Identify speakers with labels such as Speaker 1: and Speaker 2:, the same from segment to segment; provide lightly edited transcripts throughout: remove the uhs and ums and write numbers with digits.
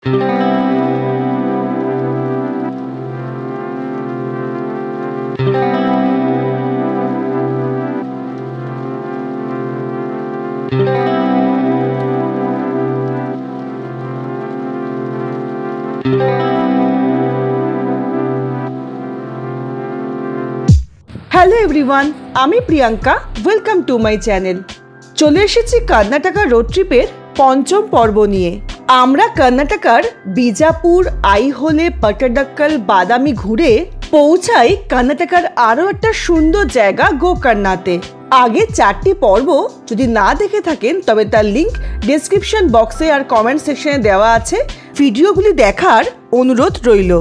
Speaker 1: Hello everyone, আমি Priyanka. Welcome to my channel. চলে এসেছি কর্ণাটকা রোড ট্রিপের পঞ্চম পর্ব নিয়ে। আমরা কর্ণাটকার বিজাপুর, আইহোলে, পট্টাডাক্কল, বাদামি ঘুরে পৌঁছাই কর্ণাটকার আরও একটা সুন্দর জায়গা গোকর্ণাতে। আগে 4টি পর্ব যদি না দেখে থাকেন তবে তার লিঙ্ক ডেসক্রিপশন বক্সে আর কমেন্ট সেকশনে দেওয়া আছে, ভিডিওগুলি দেখার অনুরোধ রইল।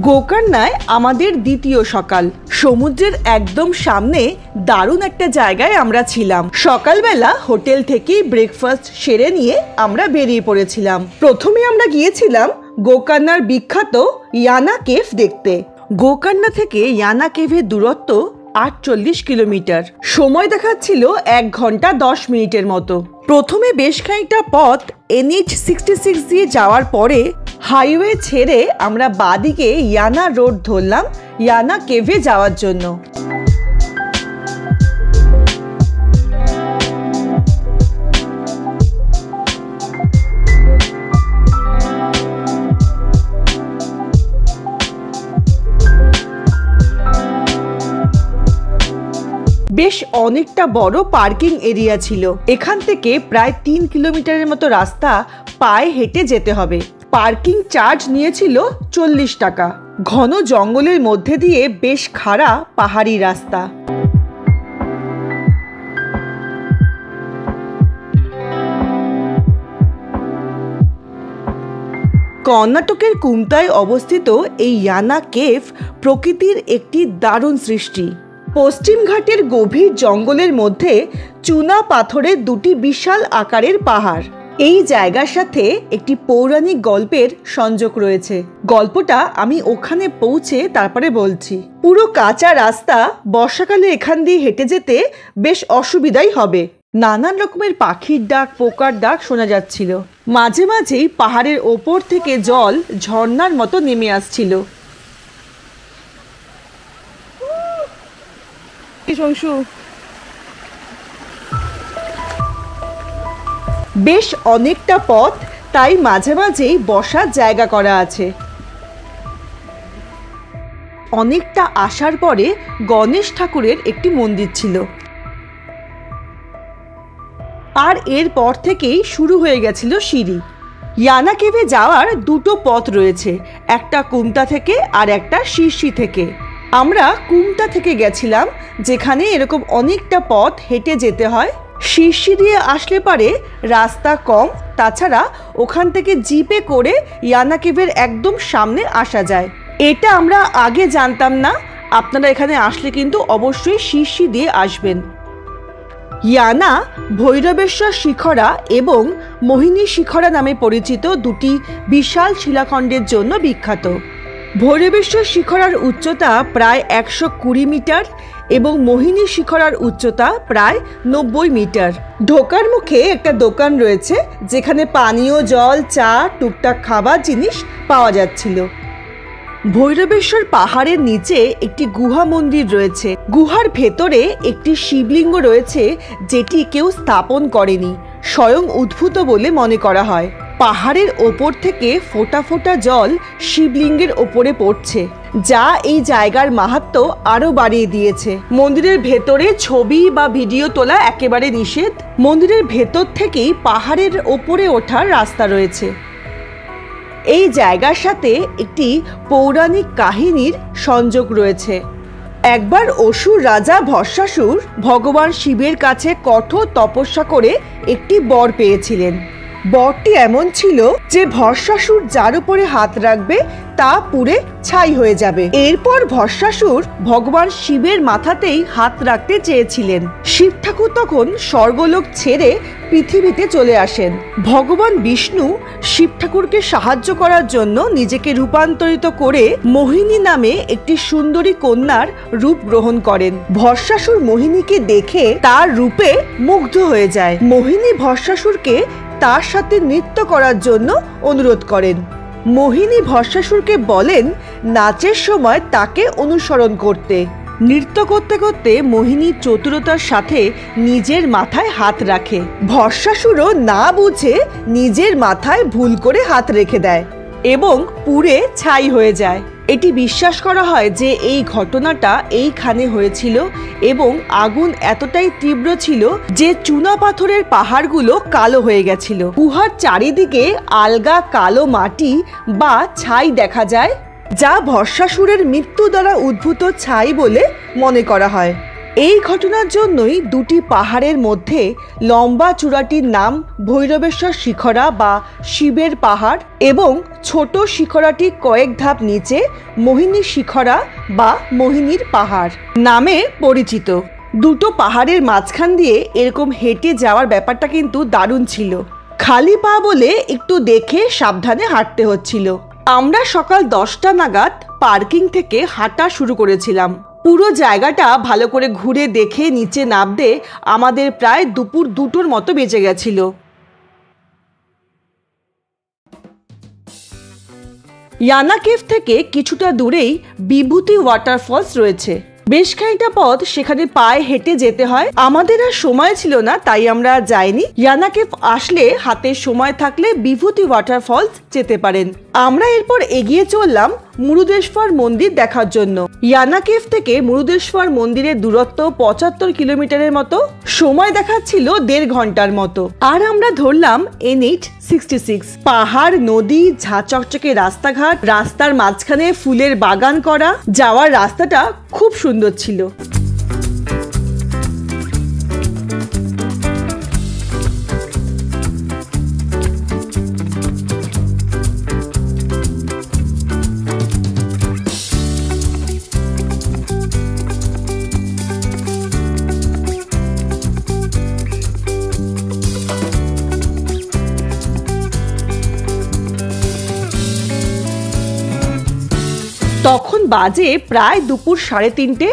Speaker 1: গোকর্ণায় আমাদের দ্বিতীয় সকাল। সমুদ্রের একদম সামনে দারুণ একটা জায়গায় আমরা ছিলাম। সকালবেলা হোটেল থেকেই ব্রেকফাস্ট সেরে নিয়ে আমরা বেরিয়ে পড়েছিলাম। প্রথমে আমরা গিয়েছিলাম গোকর্ণার বিখ্যাত ইয়ানা কেভ দেখতে। গোকর্ণা থেকে ইয়ানা কেভের দূরত্ব 48 কিলোমিটার। সময় দেখাচ্ছিল 1 ঘন্টা 10 মিনিটের মতো। প্রথমে বেশ খানিকটা পথ NH 66 দিয়ে যাওয়ার পরে হাইওয়ে ছেড়ে আমরা বাদিকে ইয়ানা রোড ধরলাম ইয়ানা কেভে যাওয়ার জন্য। বেশ অনেকটা বড় পার্কিং এরিয়া ছিল। এখান থেকে প্রায় 3 কিলোমিটারের মতো রাস্তা পায়ে হেঁটে যেতে হবে। পার্কিং চার্জ নিয়েছিল 40 টাকা। ঘন জঙ্গলের মধ্যে দিয়ে বেশ খাড়া পাহাড়ি রাস্তা। কর্ণাটকের কুমতায় অবস্থিত এই ইয়ানা কেভ প্রকৃতির একটি দারুণ সৃষ্টি। পশ্চিম ঘাটের গভীর জঙ্গলের মধ্যে চুনা পাথরের 2টি বিশাল আকারের পাহাড়। এই জায়গার সাথে একটি পৌরাণিক গল্পের সংযোগ রয়েছে। গল্পটা আমি ওখানে পৌঁছে তারপরে বলছি। পুরো কাঁচা রাস্তা, বর্ষাকালে এখান দিয়ে হেঁটে যেতে বেশ অসুবিধাই হবে। নানান রকমের পাখির ডাক, পোকার ডাক শোনা যাচ্ছিল। মাঝে মাঝেই পাহাড়ের ওপর থেকে জল ঝর্ণার মতো নেমে আসছিল। বেশ অনেকটা পথ, তাই মাঝে মাঝেই বসার জায়গা করা আছে। অনেকটা আসার পরে গণেশ ঠাকুরের একটি মন্দির ছিল। আর এরপর থেকেই শুরু হয়ে গেছিল সিঁড়ি। ইয়ানা কেভে যাওয়ার 2টো পথ রয়েছে, একটা কুমতা থেকে আর একটা শিরসি থেকে। আমরা কুমতা থেকে গেছিলাম, যেখানে এরকম অনেকটা পথ হেঁটে যেতে হয়। শিরসি দিয়ে আসলে পারে রাস্তা কম, তাছাড়া ওখান থেকে জিপে করে ইয়ানা কেভের একদম সামনে আসা যায়। এটা আমরা আগে জানতাম না। আপনারা এখানে আসলে কিন্তু অবশ্যই শিরসি দিয়ে আসবেন। ইয়ানা ভৈরবেশ্বর শিখরা এবং মোহিনী শিখরা নামে পরিচিত 2টি বিশাল শিলাখণ্ডের জন্য বিখ্যাত। ভৈরবেশ্বর শিখরার উচ্চতা প্রায় 120 মিটার এবং মোহিনী শিখরার উচ্চতা প্রায় 90 মিটার। ঢোকার মুখে একটা দোকান রয়েছে, যেখানে পানীয় জল, চা, টুকটাক খাবার জিনিস পাওয়া যাচ্ছিল। ভৈরবেশ্বর পাহাড়ের নিচে একটি গুহা মন্দির রয়েছে। গুহার ভেতরে একটি শিবলিঙ্গ রয়েছে, যেটি কেউ স্থাপন করেনি, স্বয়ং উদ্ভূত বলে মনে করা হয়। পাহাড়ের ওপর থেকে ফোঁটা ফোঁটা জল শিবলিঙ্গের ওপরে পড়ছে, যা এই জায়গার মাহাত্ম্য আরো বাড়িয়ে দিয়েছে। মন্দিরের ভেতরে ছবি বা ভিডিও তোলা একেবারে নিষেধ। মন্দিরের ভেতর থেকেই পাহাড়ের ওপরে ওঠার রাস্তা রয়েছে। এই জায়গার সাথে একটি পৌরাণিক কাহিনীর সংযোগ রয়েছে। একবার অসুর রাজা ভস্মাসুর ভগবান শিবের কাছে কঠোর তপস্যা করে একটি বর পেয়েছিলেন। বরটি এমন ছিল যে ভস্মাসুর যার উপরে হাত রাখবে তা পুড়ে ছাই হয়ে যাবে। এরপর ভস্মাসুর ভগবান শিবের মাথাতেই হাত রাখতে চেয়েছিলেন। শিব ঠাকুর তখন স্বর্গলোক ছেড়ে পৃথিবীতে চলে আসেন। ভগবান বিষ্ণু শিব ঠাকুরকে সাহায্য করার জন্য নিজেকে রূপান্তরিত করে মোহিনী নামে একটি সুন্দরী কন্যার রূপ গ্রহণ করেন। ভস্মাসুর মোহিনীকে দেখে তার রূপে মুগ্ধ হয়ে যায়। মোহিনী ভস্মাসুরকে তার সাথে নৃত্য করার জন্য অনুরোধ করেন। মোহিনী ভস্মাসুরকে বলেন নাচের সময় তাকে অনুসরণ করতে। নৃত্য করতে করতে মোহিনী চতুরতার সাথে নিজের মাথায় হাত রাখে। ভস্মাসুরও না বুঝে নিজের মাথায় ভুল করে হাত রেখে দেয় এবং পুড়ে ছাই হয়ে যায়। এটি বিশ্বাস করা হয় যে এই ঘটনাটা এইখানে হয়েছিল এবং আগুন এতটাই তীব্র ছিল যে চুনা পাথরের পাহাড়গুলো কালো হয়ে গেছিল। গুহার চারিদিকে আলগা কালো মাটি বা ছাই দেখা যায়, যা ভস্মাসুরের মৃত্যু দ্বারা উদ্ভূত ছাই বলে মনে করা হয়। এই ঘটনার জন্যই দুটি পাহাড়ের মধ্যে লম্বা চূড়াটির নাম ভৈরবেশ্বর শিখরা বা শিবের পাহাড় এবং ছোট শিখরাটি কয়েক ধাপ নিচে মোহিনী শিখরা বা মোহিনীর পাহাড় নামে পরিচিত। দুটো পাহাড়ের মাঝখান দিয়ে এরকম হেঁটে যাওয়ার ব্যাপারটা কিন্তু দারুণ ছিল। খালি পা বলে একটু দেখে সাবধানে হাঁটতে হচ্ছিল। আমরা সকাল 10টা নাগাদ পার্কিং থেকে হাঁটা শুরু করেছিলাম। পুরো জায়গাটা ভালো করে ঘুরে দেখে নিচে নামতে আমাদের প্রায় দুপুর 2টোর মতো বেজে গেছিল। ইয়ানা কেভ থেকে কিছুটা দূরেই বিভূতি ওয়াটারফলস রয়েছে। বেশ খানিকটা পথ সেখানে পায়ে হেঁটে যেতে হয়। আমাদের আর সময় ছিল না, তাই আমরা যাইনি। ইয়ানা কেভ আসলে হাতে সময় থাকলে বিভূতি ওয়াটারফলস যেতে পারেন। আমরা এরপর এগিয়ে চললাম মুরুদেশ্বর মন্দির দেখার জন্য। ইয়ানা কেভ থেকে মুরুদেশ্বর মন্দিরের দূরত্ব 75 কিলোমিটারের মতো। সময় দেখাচ্ছিল 1.5 ঘন্টার মতো। আর আমরা ধরলাম NH66। পাহাড়, নদী, ঝাঁ চকচকে রাস্তাঘাট, রাস্তার মাঝখানে ফুলের বাগান করা। যাওয়ার রাস্তাটা খুব সুন্দর ছিল। তখন বাজে প্রায় দুপুর 3:30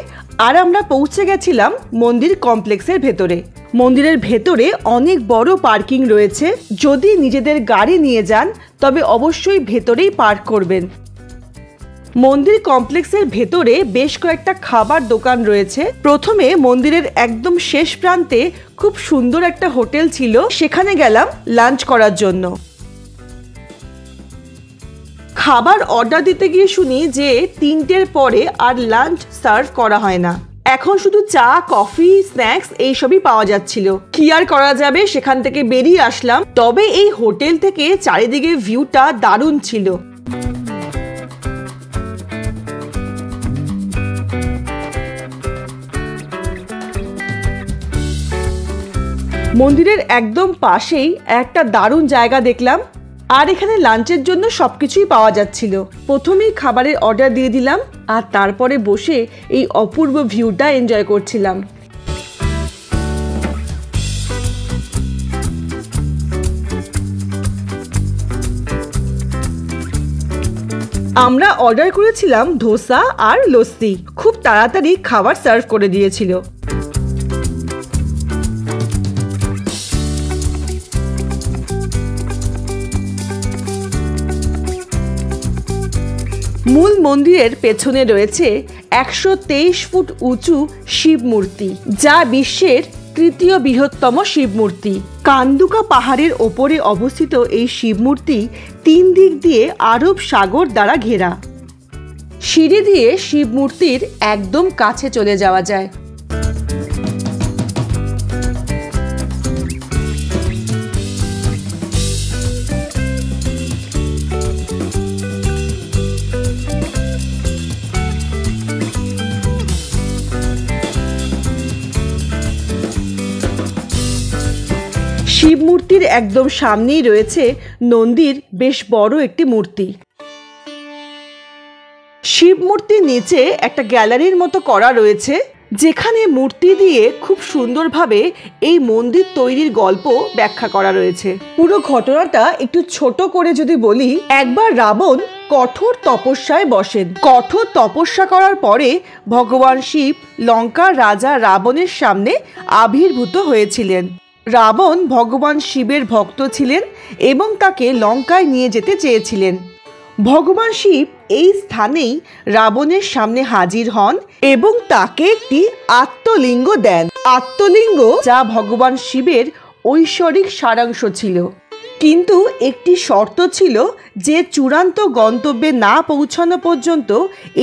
Speaker 1: আর আমরা পৌঁছে গেছিলাম মন্দির কমপ্লেক্সের ভেতরে। মন্দিরের ভেতরে অনেক বড় পার্কিং রয়েছে। যদি নিজেদের গাড়ি নিয়ে যান তবে অবশ্যই ভেতরেই পার্ক করবেন। মন্দির কমপ্লেক্সের ভেতরে বেশ কয়েকটা খাবার দোকান রয়েছে। প্রথমে মন্দিরের একদম শেষ প্রান্তে খুব সুন্দর একটা হোটেল ছিল, সেখানে গেলাম লাঞ্চ করার জন্য। খাবার অর্ডার দিতে গিয়ে শুনি যে 3টের পরে আর লাঞ্চ সার্ভ করা হয় না। এখন শুধু চা, কফি, স্ন্যাক্স এইসবই পাওয়া যাচ্ছিল। কি আর করা যাবে, সেখান থেকে বেরিয়ে আসলাম। তবে এই হোটেল থেকে চারিদিকে ভিউটা দারুণ ছিল। মন্দিরের একদম পাশেই একটা দারুণ জায়গা দেখলাম, আর এখানে লাঞ্চের জন্য সবকিছুই পাওয়া যাচ্ছিল। প্রথমেই খাবারের অর্ডার দিয়ে দিলাম আর তারপরে বসে এই অপূর্ব ভিউটা এনজয় করছিলাম। আমরা অর্ডার করেছিলাম ধোসা আর লস্যি। খুব তাড়াতাড়ি খাবার সার্ভ করে দিয়েছিল। মূল মন্দিরের পেছনে রয়েছে 123 ফুট উঁচু শিব মূর্তি, যা বিশ্বের 3য় বৃহত্তম শিব মূর্তি। কান্দুকা পাহাড়ের ওপরে অবস্থিত এই শিব মূর্তি 3 দিক দিয়ে আরব সাগর দ্বারা ঘেরা। সিঁড়ি দিয়ে শিব মূর্তির একদম কাছে চলে যাওয়া যায়। শিব মূর্তির একদম সামনেই রয়েছে নন্দীর বেশ বড় একটি মূর্তি। শিব মূর্তির নিচে একটা গ্যালারির মতো করা রয়েছে, যেখানে মূর্তি দিয়ে খুব সুন্দরভাবে এই মন্দির তৈরির গল্প ব্যাখ্যা করা রয়েছে। পুরো ঘটনাটা একটু ছোট করে যদি বলি, একবার রাবণ কঠোর তপস্যায় বসেন। কঠোর তপস্যা করার পরে ভগবান শিব লঙ্কার রাজা রাবণের সামনে আবির্ভূত হয়েছিলেন। রাবণ ভগবান শিবের ভক্ত ছিলেন এবং তাকে লঙ্কায় নিয়ে যেতে চেয়েছিলেন। ভগবান শিব এই স্থানেই রাবণের সামনে হাজির হন এবং তাকে একটি আত্মলিঙ্গ দেন। আত্মলিঙ্গ যা ভগবান শিবের ঐশ্বরিক সারাংশ ছিল, কিন্তু একটি শর্ত ছিল যে চূড়ান্ত গন্তব্যে না পৌঁছানো পর্যন্ত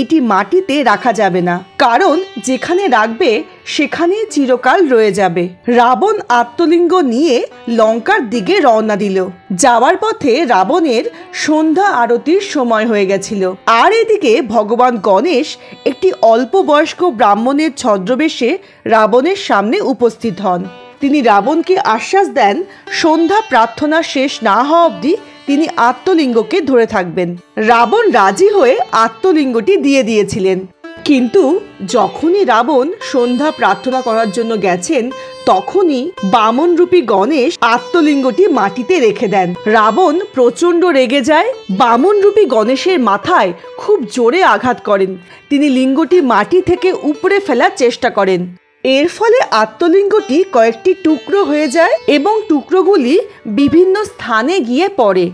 Speaker 1: এটি মাটিতে রাখা যাবে না, কারণ যেখানে রাখবে সেখানেই চিরকাল রয়ে যাবে। রাবণ আত্মলিঙ্গ নিয়ে লঙ্কার দিকে রওনা দিল। যাওয়ার পথে রাবণের সন্ধ্যা আরতির সময় হয়ে গেছিল, আর এদিকে ভগবান গণেশ একটি অল্প বয়স্ক ব্রাহ্মণের ছদ্মবেশে রাবণের সামনে উপস্থিত হন। তিনি রাবণকে আশ্বাস দেন সন্ধ্যা প্রার্থনা শেষ না হওয়া অবধি তিনি আত্মলিঙ্গকে ধরে থাকবেন। রাবণ রাজি হয়ে আত্মলিঙ্গটি দিয়ে দিয়েছিলেন, কিন্তু যখনই রাবণ সন্ধ্যা প্রার্থনা করার জন্য গেছেন তখনই বামনরূপী গণেশ আত্মলিঙ্গটি মাটিতে রেখে দেন। রাবণ প্রচণ্ড রেগে যায়, বামনরূপী গণেশের মাথায় খুব জোরে আঘাত করেন। তিনি লিঙ্গটি মাটি থেকে উপড়ে ফেলার চেষ্টা করেন। এর ফলে আত্মলিঙ্গটি কয়েকটি টুকরো হয়ে যায় এবং টুকরোগুলি বিভিন্ন স্থানে গিয়ে পড়ে।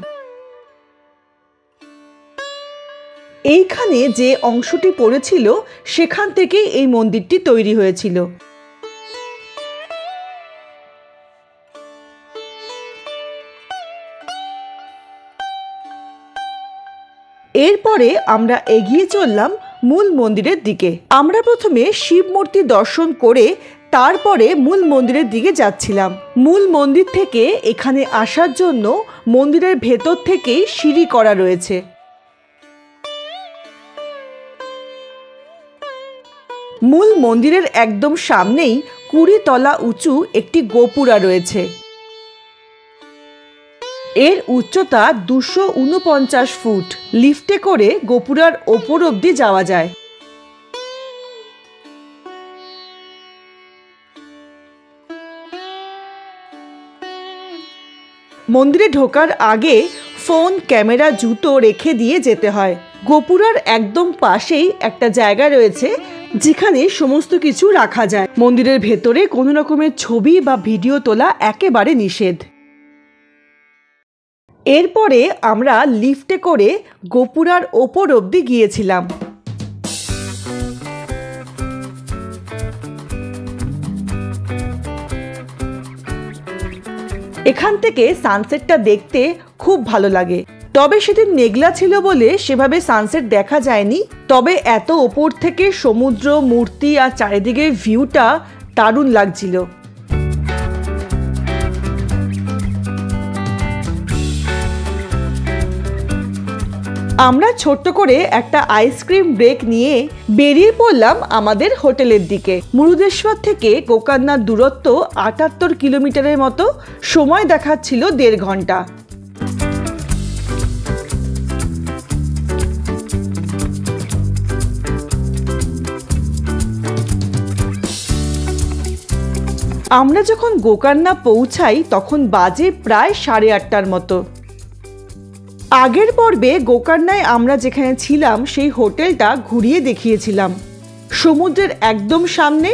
Speaker 1: এইখানে যে অংশটি পড়েছিল সেখান থেকেই এই মন্দিরটি তৈরি হয়েছিল। এরপরে আমরা এগিয়ে চললাম মূল মন্দিরের দিকে। আমরা প্রথমে শিব মূর্তি দর্শন করে তারপরে মূল মন্দিরের দিকে যাচ্ছিলাম। মূল মন্দির থেকে এখানে আসার জন্য মন্দিরের ভেতর থেকেই সিঁড়ি করা রয়েছে। মূল মন্দিরের একদম সামনেই 20 তলা উঁচু একটি গোপুরা রয়েছে। এর উচ্চতা 249 ফুট। লিফটে করে গোপুরার ওপর অবধি যাওয়া যায়। মন্দিরে ঢোকার আগে ফোন, ক্যামেরা, জুতো রেখে দিয়ে যেতে হয়। গোপুরার একদম পাশেই একটা জায়গা রয়েছে যেখানে সমস্ত কিছু রাখা যায়। মন্দিরের ভেতরে কোনো রকমের ছবি বা ভিডিও তোলা একেবারে নিষেধ। এরপরে আমরা লিফটে করে গোপুরার ওপর অবধি গিয়েছিলাম। এখান থেকে সানসেটটা দেখতে খুব ভালো লাগে, তবে সেদিন মেঘলা ছিল বলে সেভাবে সানসেট দেখা যায়নি। তবে এত ওপর থেকে সমুদ্র, মূর্তি আর চারিদিকের ভিউটা দারুণ লাগছিল। আমরা ছোট্ট করে একটা আইসক্রিম ব্রেক নিয়ে বেরিয়ে পড়লাম আমাদের হোটেলের দিকে। মুরুদেশ্বর থেকে গোকর্ণার দূরত্ব 78 কিলোমিটারের মতো। সময় দেখাচ্ছিল 1.5 ঘন্টা। আমরা যখন গোকর্ণা পৌঁছাই তখন বাজে প্রায় 8:30টার মতো। আগের পর্বে গোকর্ণায় আমরা যেখানে ছিলাম সেই হোটেলটা ঘুরিয়ে দেখিয়েছিলাম। সমুদ্রের একদম সামনে,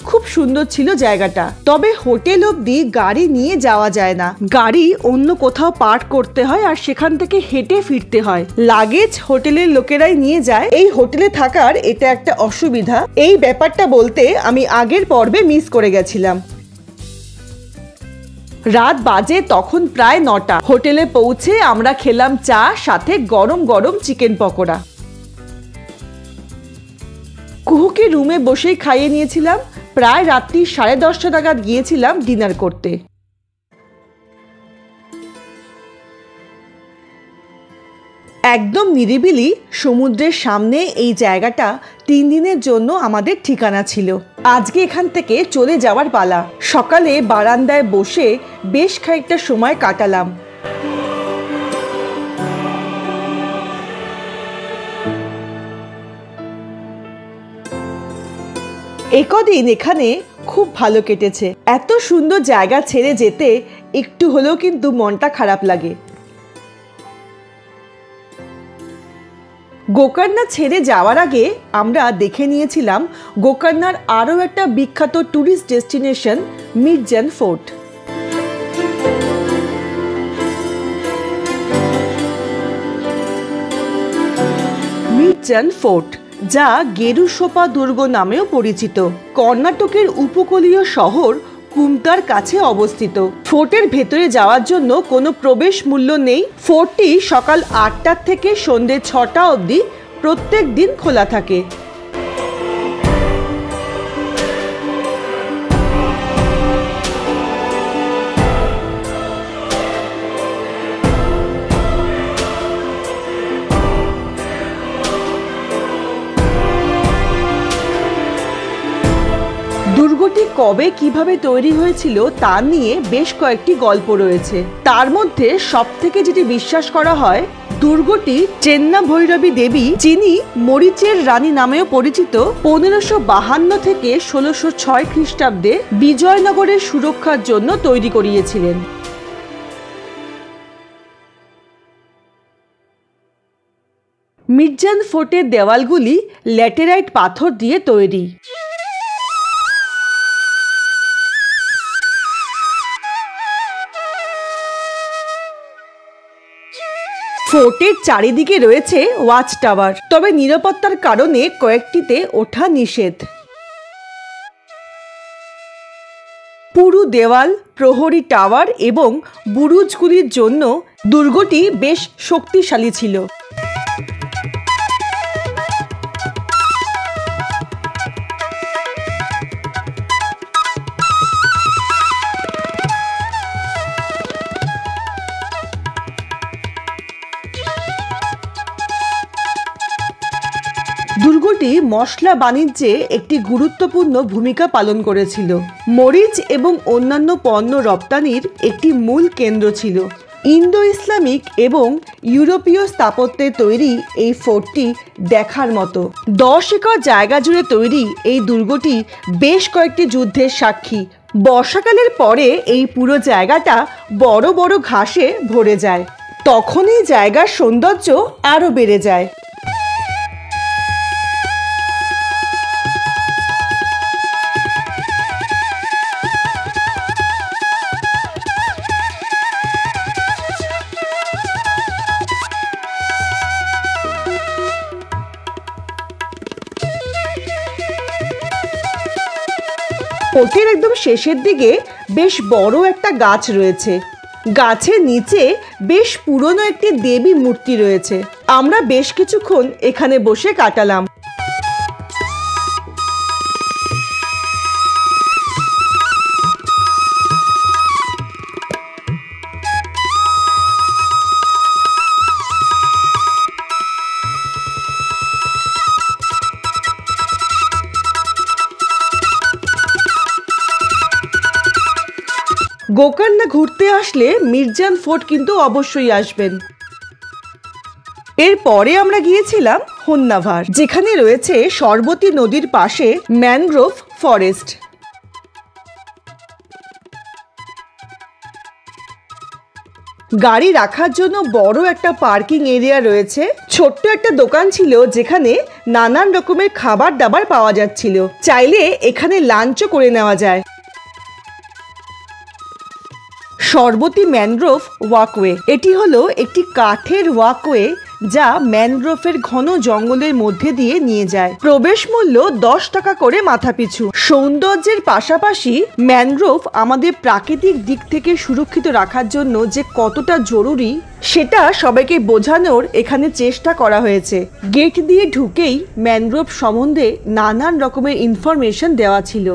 Speaker 1: খুব সুন্দর ছিল জায়গাটা। তবে হোটেল অবধি গাড়ি নিয়ে যাওয়া যায় না, গাড়ি অন্য কোথাও পার্ক করতে হয় আর সেখান থেকে হেঁটে ফিরতে হয়। লাগেজ হোটেলের লোকেরাই নিয়ে যায়। এই হোটেলে থাকার এটা একটা অসুবিধা। এই ব্যাপারটা বলতে আমি আগের পর্বে মিস করে গেছিলাম। রাত বাজে তখন প্রায় 9টা। হোটেলে পৌঁছে আমরা খেলাম চা, সাথে গরম গরম চিকেন পকোড়া। কুহুকে রুমে বসেই খাইয়ে নিয়েছিলাম। প্রায় রাত্রি 10:30 নাগাদ গিয়েছিলাম ডিনার করতে। একদম নিরিবিলি সমুদ্রের সামনে এই জায়গাটা 3 দিনের জন্য আমাদের ঠিকানা ছিল। আজকে এখান থেকে চলে যাওয়ার পালা। সকালে বারান্দায় বসে বেশ খানিকটা সময় কাটালাম। একদিন এখানে খুব ভালো কেটেছে। এত সুন্দর জায়গা ছেড়ে যেতে একটু হলেও কিন্তু মনটা খারাপ লাগে। গোকর্ণা ছেড়ে যাওয়ার আগে আমরা দেখে নিয়েছিলাম গোকর্ণার আরও একটা বিখ্যাত tourist destination Mirzan fort. Mirzan fort, যা গেরুসোপা দুর্গ নামেও পরিচিত। কর্ণাটকের উপকূলীয় শহর কুমতার কাছে অবস্থিত। ফোর্টের ভেতরে যাওয়ার জন্য কোনো প্রবেশ মূল্য নেই। ফোর্টটি সকাল 8টা থেকে সন্ধ্যে 6টা অবধি প্রত্যেক দিন খোলা থাকে। দুর্গটি কবে কিভাবে তৈরি হয়েছিল তা নিয়ে বেশ কয়েকটি গল্প রয়েছে। তার মধ্যে সবথেকে যেটি বিশ্বাস করা হয়, দুর্গটি চেন্না ভৈরবী দেবী, যিনি মরিচের রানী নামেও পরিচিত, 1552 থেকে 1606 খ্রিস্টাব্দে বিজয়নগরের সুরক্ষার জন্য তৈরি করিয়েছিলেন। মির্জান ফোর্টের দেওয়ালগুলি ল্যাটেরাইট পাথর দিয়ে তৈরি। ফোর্টের চারিদিকে রয়েছে ওয়াচ টাওয়ার, তবে নিরাপত্তার কারণে কয়েকটিতে ওঠা নিষেধ। পুরু দেওয়াল, প্রহরী টাওয়ার এবং বুরুজগুলির জন্য দুর্গটি বেশ শক্তিশালী ছিল। দুর্গটি মশলা বাণিজ্যে একটি গুরুত্বপূর্ণ ভূমিকা পালন করেছিল। মরিচ এবং অন্যান্য পণ্য রপ্তানির একটি মূল কেন্দ্র ছিল। ইন্দো ইসলামিক এবং ইউরোপীয় স্থাপত্যে তৈরি এই ফোর্টটি দেখার মতো। 10 একর জায়গা জুড়ে তৈরি এই দুর্গটি বেশ কয়েকটি যুদ্ধের সাক্ষী। বর্ষাকালের পরে এই পুরো জায়গাটা বড় বড় ঘাসে ভরে যায়, তখন এই জায়গার সৌন্দর্য আরও বেড়ে যায়। ফোর্টের একদম শেষের দিকে বেশ বড় একটা গাছ রয়েছে। গাছের নিচে বেশ পুরনো একটি দেবী মূর্তি রয়েছে। আমরা বেশ কিছুক্ষণ এখানে বসে কাটালাম। গোকর্ণে ঘুরতে আসলে মির্জান ফোর্ট কিন্তু অবশ্যই আসবেন। এরপরে আমরা গিয়েছিলাম হোন্নাভার, যেখানে রয়েছে সরবতী নদীর পাশে ম্যানগ্রোভ ফরেস্ট। গাড়ি রাখার জন্য বড় একটা পার্কিং এরিয়া রয়েছে। ছোট্ট একটা দোকান ছিল যেখানে নানান রকমের খাবার দাবার পাওয়া যাচ্ছিল। চাইলে এখানে লাঞ্চও করে নেওয়া যায়। সরবতী ম্যানগ্রোভ ওয়াকওয়ে, এটি হলো একটি কাঠের ওয়াকওয়ে যা ম্যানগ্রোভের ঘন জঙ্গলের মধ্যে দিয়ে নিয়ে যায়। প্রবেশ মূল্য 10 টাকা করে মাথাপিছু। সৌন্দর্যের পাশাপাশি ম্যানগ্রোভ আমাদের প্রাকৃতিক দিক থেকে সুরক্ষিত রাখার জন্য যে কতটা জরুরি সেটা সবাইকে বোঝানোর এখানে চেষ্টা করা হয়েছে। গেট দিয়ে ঢুকেই ম্যানগ্রোভ সম্বন্ধে নানান রকমের ইনফরমেশন দেওয়া ছিল।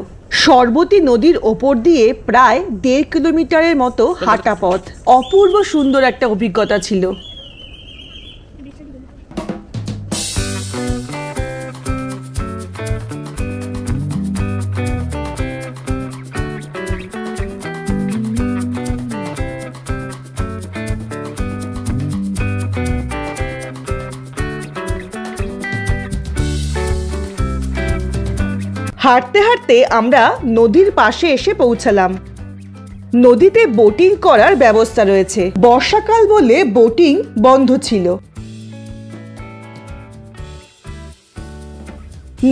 Speaker 1: সরবতী নদীর ওপর দিয়ে প্রায় 1.5 কিলোমিটারের মতো হাঁটা পথ। অপূর্ব সুন্দর একটা অভিজ্ঞতা ছিল। হাঁটতে হাঁটতে আমরা নদীর পাশে এসে পৌঁছালাম। নদীতে বোটিং করার ব্যবস্থা রয়েছে। বর্ষাকাল বলে বোটিং বন্ধ ছিল।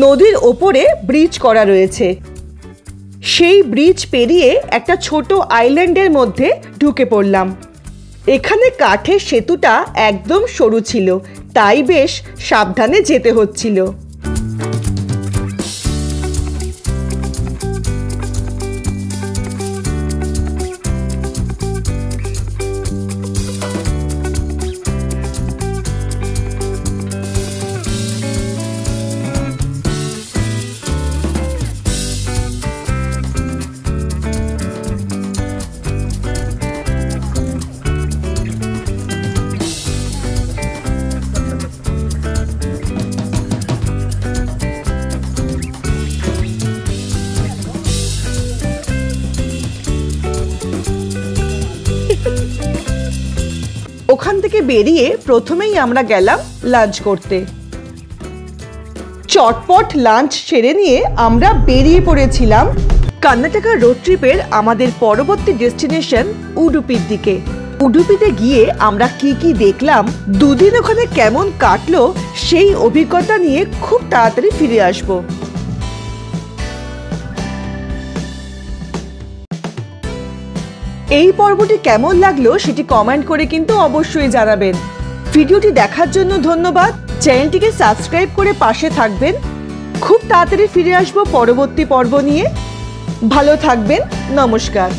Speaker 1: নদীর ওপরে ব্রিজ করা রয়েছে। সেই ব্রিজ পেরিয়ে একটা ছোট আইল্যান্ডের মধ্যে ঢুকে পড়লাম। এখানে কাঠের সেতুটা একদম সরু ছিল, তাই বেশ সাবধানে যেতে হচ্ছিল। ওখান থেকে বেরিয়ে প্রথমেই আমরা গেলাম লাঞ্চ করতে। চটপট লাঞ্চ সেরে নিয়ে আমরা বেরিয়ে পড়েছিলাম কর্ণাটকা রোড ট্রিপের আমাদের পরবর্তী ডেস্টিনেশন উডুপির দিকে। উডুপিতে গিয়ে আমরা কি কি দেখলাম, দুদিন ওখানে কেমন কাটলো, সেই অভিজ্ঞতা নিয়ে খুব তাড়াতাড়ি ফিরে আসবো। এই পর্বটি কেমন লাগলো সেটি কমেন্ট করে কিন্তু অবশ্যই জানাবেন। ভিডিওটি দেখার জন্য ধন্যবাদ। চ্যানেলটিকে সাবস্ক্রাইব করে পাশে থাকবেন। খুব তাড়াতাড়ি ফিরে আসবো পরবর্তী পর্ব নিয়ে। ভালো থাকবেন। নমস্কার।